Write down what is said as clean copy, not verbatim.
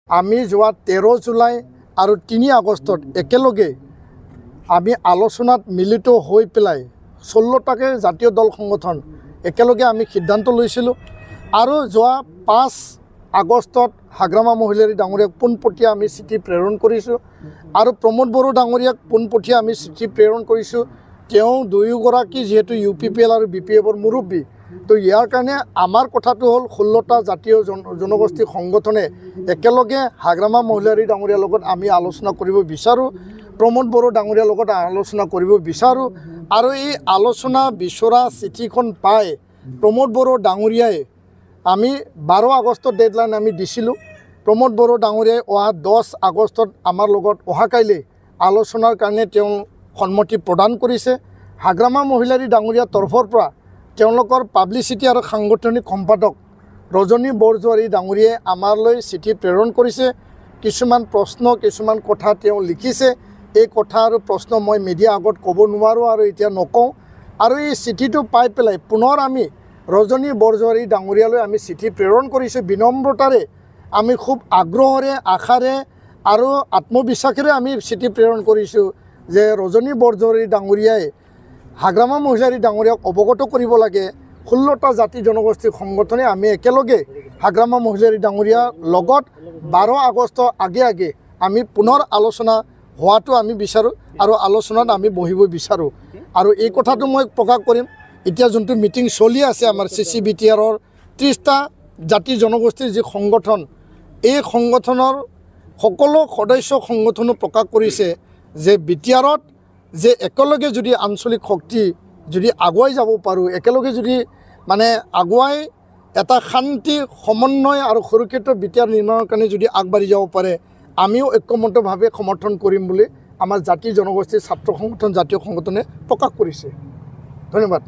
আমি যোৱা 13 জুলাই আৰু 3 আগষ্টত একেলগে আমি আলোচনাত মিলিত হৈ পেলাই 16টাকে জাতীয় দল সংগঠন একেলগে আমি সিদ্ধান্ত লৈছিলোঁ আৰু যোৱা 5 আগষ্টত হাগ্ৰামা মহিলাৰী ডাঙৰীয়াক পোনপটীয়া আমি চিঠি প্ৰেৰণ কৰিছোঁ আৰু প্ৰমোদ বড়ো ডাঙৰীয়াক পোনপটীয়া আমি চিঠি প্ৰেৰণ কৰিছোঁ। তেওঁ দুয়োগৰাকী যিহেতু UPPL আৰু BPFৰ মুৰব্বী, তো ইয়াৰ কাৰণে আমাৰ কথাটো হ'ল 16টা জাতীয় জনগোষ্ঠী সংগঠনে একেলগে হাগ্ৰামা মহিলাৰী ডাঙৰীয়াৰ লগত আমি আলোচনা কৰিব বিচাৰোঁ, প্ৰমোদ বড়ো ডাঙৰীয়াৰ লগত আলোচনা কৰিব বিচাৰোঁ। আৰু এই আলোচনা বিচৰা চিঠিখন পাই প্ৰমোদ বড়ো ডাঙৰীয়াই আমি 12 আগষ্টৰ ডেডলাইন আমি দিছিলোঁ। প্ৰমোদ বড়ো ডাঙৰীয়াই অহা 10 আগষ্টত আমাৰ লগত অহাকাইলৈ আলোচনাৰ কাৰণে তেওঁ সন্মতি প্ৰদান কৰিছে। হাগ্ৰামা মহিলাৰী ডাঙৰীয়াৰ তৰফৰ পৰা তেওঁলোকৰ পাব্লিচিটি আৰু সাংগঠনিক সম্পাদক ৰজনী বৰজোৱাৰী ডাঙৰীয়াই আমালৈ চিঠি প্ৰেৰণ কৰিছে। কিছুমান প্ৰশ্ন কিছুমান কথা তেওঁ লিখিছে। এই কথা আৰু প্ৰশ্ন মই মিডিয়া আগত ক'ব নোৱাৰোঁ আৰু এতিয়া নকওঁ। আৰু এই চিঠিটো পাই পেলাই পুনৰ আমি ৰজনী বৰজোৱাৰী ডাঙৰীয়ালৈ আমি চিঠি প্ৰেৰণ কৰিছোঁ বিনম্ৰতাৰে। আমি খুব আগ্ৰহেৰে আশাৰে আৰু আত্মবিশ্বাসেৰে আমি চিঠি প্ৰেৰণ কৰিছোঁ যে ৰজনী বৰজোৱাৰী ডাঙৰীয়াই হাগ্ৰামা মহিলাৰী ডাঙৰীয়াক অৱগত কৰিব লাগে 16টা জাতি জনগোষ্ঠী সংগঠনে আমি একেলগে হাগ্ৰামা মহিলাৰী ডাঙৰীয়াৰ লগত 12 আগষ্ট আগে আমি পুনৰ আলোচনা হোৱাটো আমি বিচাৰোঁ আৰু আলোচনাত আমি বহিব বিচাৰোঁ। আৰু এই কথাটো মই প্ৰকাশ কৰিম, এতিয়া যোনটো মিটিং চলি আছে আমাৰ CCBTRৰ 30টা জাতি জনগোষ্ঠীৰ যি সংগঠন, এই সংগঠনৰ সকলো সদস্য সংগঠনো প্ৰকাশ কৰিছে যে BTRত যে একেলগে যদি আঞ্চলিক শক্তি যদি আগুৱাই যাব পাৰোঁ, একেলগে যদি মানে আগুৱাই এটা শান্তি সমন্বয় আৰু সুৰক্ষিত BTR নিৰ্মাণৰ কাৰণে যদি আগবাঢ়ি যাব পাৰে, আমিও ঐক্যমত্যভাৱে সমৰ্থন কৰিম বুলি আমাৰ জাতি জনগোষ্ঠীৰ ছাত্ৰ সংগঠন জাতীয় সংগঠনে প্ৰকাশ কৰিছে। ধন্যবাদ।